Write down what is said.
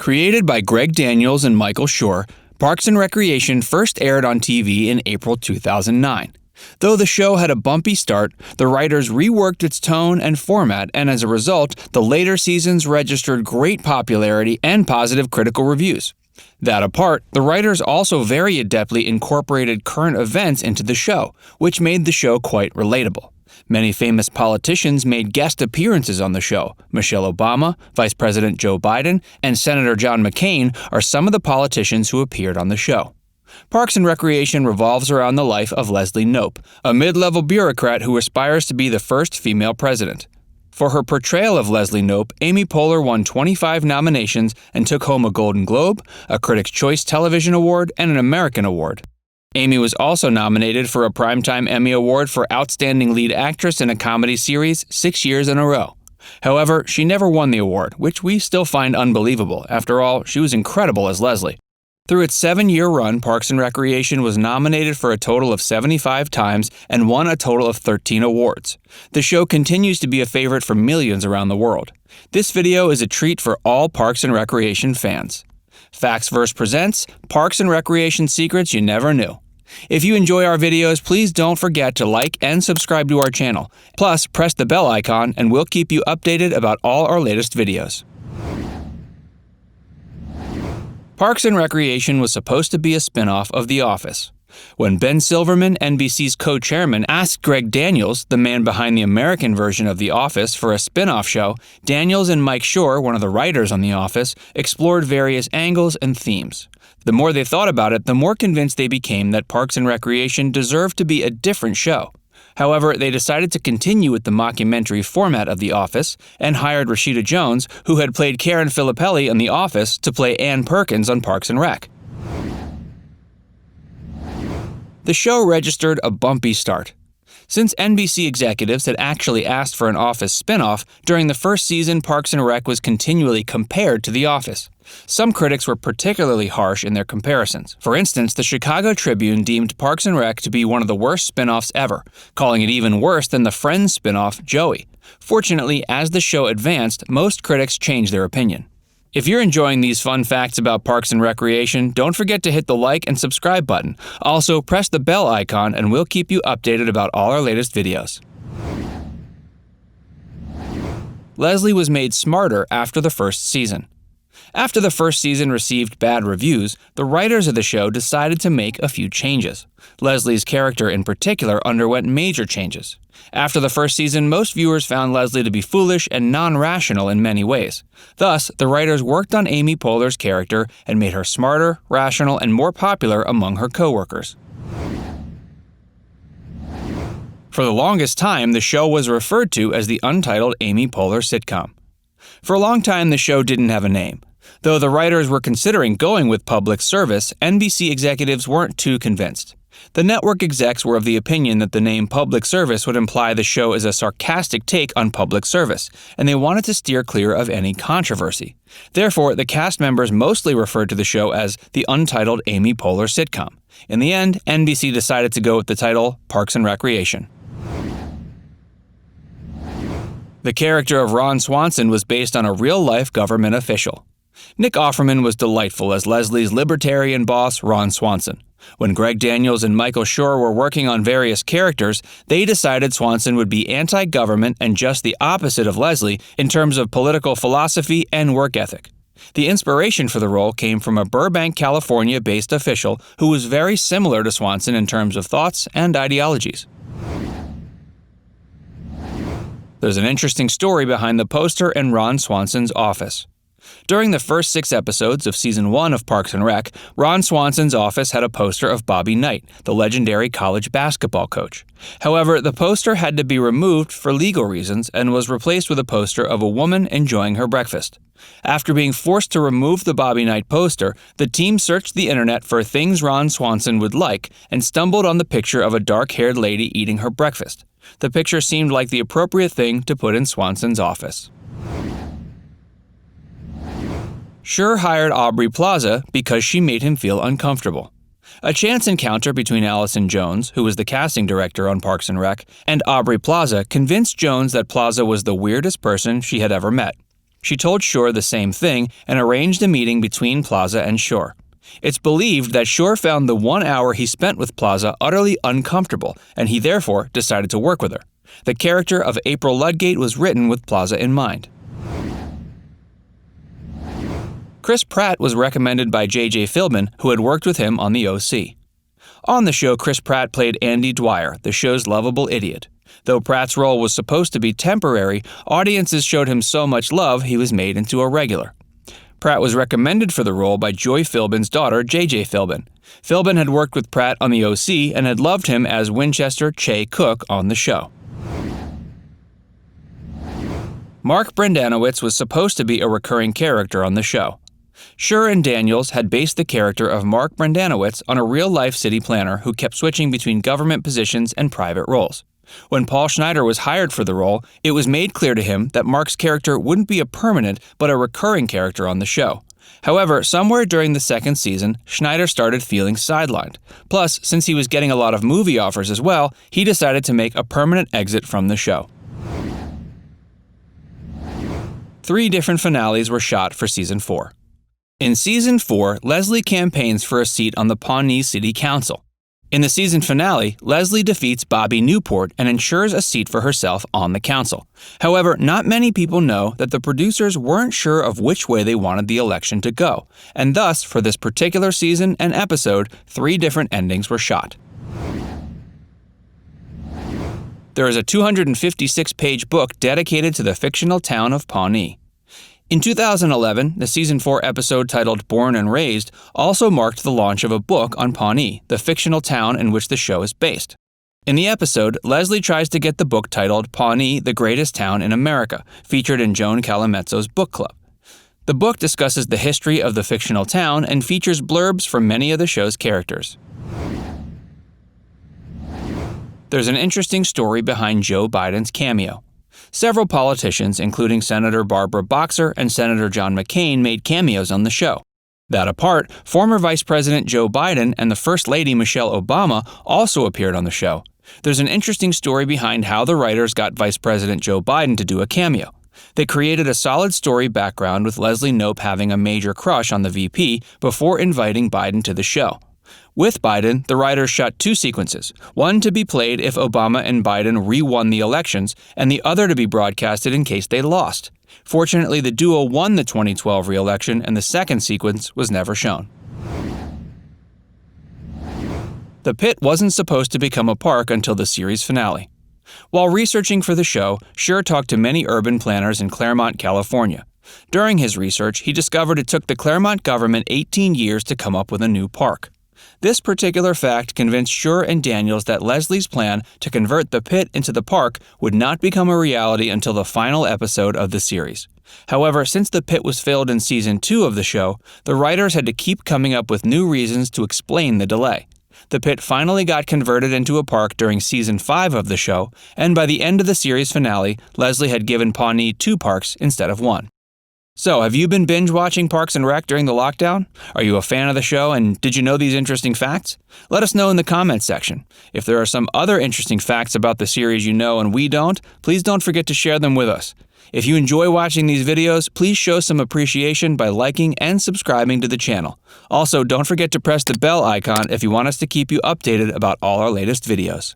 Created by Greg Daniels and Michael Schur, Parks and Recreation first aired on TV in April 2009. Though the show had a bumpy start, the writers reworked its tone and format, and as a result, the later seasons registered great popularity and positive critical reviews. That apart, the writers also very adeptly incorporated current events into the show, which made the show quite relatable. Many famous politicians made guest appearances on the show. Michelle Obama, Vice President Joe Biden, and Senator John McCain are some of the politicians who appeared on the show. Parks and Recreation revolves around the life of Leslie Knope, a mid-level bureaucrat who aspires to be the first female president. For her portrayal of Leslie Knope, Amy Poehler won 25 nominations and took home a Golden Globe, a Critics' Choice Television Award, and an American Award. Amy was also nominated for a Primetime Emmy Award for Outstanding Lead Actress in a Comedy Series 6 years in a row. However, she never won the award, which we still find unbelievable. After all, she was incredible as Leslie. Through its 7-year run, Parks and Recreation was nominated for a total of 75 times and won a total of 13 awards. The show continues to be a favorite for millions around the world. This video is a treat for all Parks and Recreation fans. Factsverse presents Parks and Recreation Secrets You Never Knew. If you enjoy our videos, please don't forget to like and subscribe to our channel. Plus, press the bell icon and we'll keep you updated about all our latest videos. Parks and Recreation was supposed to be a spin-off of The Office. When Ben Silverman, NBC's co-chairman, asked Greg Daniels, the man behind the American version of The Office, for a spin-off show, Daniels and Mike Schur, one of the writers on The Office, explored various angles and themes. The more they thought about it, the more convinced they became that Parks and Recreation deserved to be a different show. However, they decided to continue with the mockumentary format of The Office and hired Rashida Jones, who had played Karen Filippelli on The Office, to play Ann Perkins on Parks and Rec. The show registered a bumpy start. Since NBC executives had actually asked for an Office spin-off, during the first season Parks and Rec was continually compared to The Office. Some critics were particularly harsh in their comparisons. For instance, the Chicago Tribune deemed Parks and Rec to be one of the worst spin-offs ever, calling it even worse than the Friends spin-off, Joey. Fortunately, as the show advanced, most critics changed their opinion. If you're enjoying these fun facts about Parks and Recreation, don't forget to hit the like and subscribe button. Also, press the bell icon and we'll keep you updated about all our latest videos. Leslie was made smarter after the first season. After the first season received bad reviews, the writers of the show decided to make a few changes. Leslie's character in particular underwent major changes. After the first season, most viewers found Leslie to be foolish and non-rational in many ways. Thus, the writers worked on Amy Poehler's character and made her smarter, rational, and more popular among her co-workers. For the longest time, the show was referred to as the untitled Amy Poehler sitcom. For a long time, the show didn't have a name. Though the writers were considering going with Public Service, NBC executives weren't too convinced. The network execs were of the opinion that the name Public Service would imply the show is a sarcastic take on public service, and they wanted to steer clear of any controversy. Therefore, the cast members mostly referred to the show as the untitled Amy Poehler sitcom. In the end, NBC decided to go with the title Parks and Recreation. The character of Ron Swanson was based on a real-life government official. Nick Offerman was delightful as Leslie's libertarian boss, Ron Swanson. When Greg Daniels and Michael Schur were working on various characters, they decided Swanson would be anti-government and just the opposite of Leslie in terms of political philosophy and work ethic. The inspiration for the role came from a Burbank, California-based official who was very similar to Swanson in terms of thoughts and ideologies. There's an interesting story behind the poster in Ron Swanson's office. During the first 6 episodes of Season 1 of Parks and Rec, Ron Swanson's office had a poster of Bobby Knight, the legendary college basketball coach. However, the poster had to be removed for legal reasons and was replaced with a poster of a woman enjoying her breakfast. After being forced to remove the Bobby Knight poster, the team searched the internet for things Ron Swanson would like and stumbled on the picture of a dark-haired lady eating her breakfast. The picture seemed like the appropriate thing to put in Swanson's office. Schur hired Aubrey Plaza because she made him feel uncomfortable. A chance encounter between Allison Jones, who was the casting director on Parks and Rec, and Aubrey Plaza convinced Jones that Plaza was the weirdest person she had ever met. She told Schur the same thing and arranged a meeting between Plaza and Schur. It's believed that Schur found the 1 hour he spent with Plaza utterly uncomfortable, and he therefore decided to work with her. The character of April Ludgate was written with Plaza in mind. Chris Pratt was recommended by J.J. Philbin, who had worked with him on The O.C. On the show, Chris Pratt played Andy Dwyer, the show's lovable idiot. Though Pratt's role was supposed to be temporary, audiences showed him so much love he was made into a regular. Pratt was recommended for the role by Joy Philbin's daughter, J.J. Philbin. Philbin had worked with Pratt on The O.C. and had loved him as Winchester Che Cook on the show. Mark Brendanawicz was supposed to be a recurring character on the show. Schur and Daniels had based the character of Mark Brendanawicz on a real-life city planner who kept switching between government positions and private roles. When Paul Schneider was hired for the role, it was made clear to him that Mark's character wouldn't be a permanent but a recurring character on the show. However, somewhere during the second season, Schneider started feeling sidelined. Plus, since he was getting a lot of movie offers as well, he decided to make a permanent exit from the show. 3 different finales were shot for Season 4. In Season 4, Leslie campaigns for a seat on the Pawnee City Council. In the season finale, Leslie defeats Bobby Newport and ensures a seat for herself on the council. However, not many people know that the producers weren't sure of which way they wanted the election to go, and thus, for this particular season and episode, 3 different endings were shot. There is a 256-page book dedicated to the fictional town of Pawnee. In 2011, the Season 4 episode titled Born and Raised also marked the launch of a book on Pawnee, the fictional town in which the show is based. In the episode, Leslie tries to get the book titled Pawnee, the Greatest Town in America, featured in Joan Calamezzo's book club. The book discusses the history of the fictional town and features blurbs from many of the show's characters. There's an interesting story behind Joe Biden's cameo. Several politicians, including Senator Barbara Boxer and Senator John McCain, made cameos on the show. That apart, former Vice President Joe Biden and the First Lady Michelle Obama also appeared on the show. There's an interesting story behind how the writers got Vice President Joe Biden to do a cameo. They created a solid story background with Leslie Knope having a major crush on the VP before inviting Biden to the show. With Biden, the writers shot 2 sequences, one to be played if Obama and Biden re-won the elections, and the other to be broadcasted in case they lost. Fortunately, the duo won the 2012 re-election, and the second sequence was never shown. The Pit wasn't supposed to become a park until the series finale. While researching for the show, Schur talked to many urban planners in Claremont, California. During his research, he discovered it took the Claremont government 18 years to come up with a new park. This particular fact convinced Schur and Daniels that Leslie's plan to convert the Pit into the park would not become a reality until the final episode of the series. However, since the Pit was filled in Season 2 of the show, the writers had to keep coming up with new reasons to explain the delay. The Pit finally got converted into a park during Season 5 of the show, and by the end of the series finale, Leslie had given Pawnee 2 parks instead of 1. So, have you been binge-watching Parks and Rec during the lockdown? Are you a fan of the show, and did you know these interesting facts? Let us know in the comments section. If there are some other interesting facts about the series you know and we don't, please don't forget to share them with us. If you enjoy watching these videos, please show some appreciation by liking and subscribing to the channel. Also, don't forget to press the bell icon if you want us to keep you updated about all our latest videos.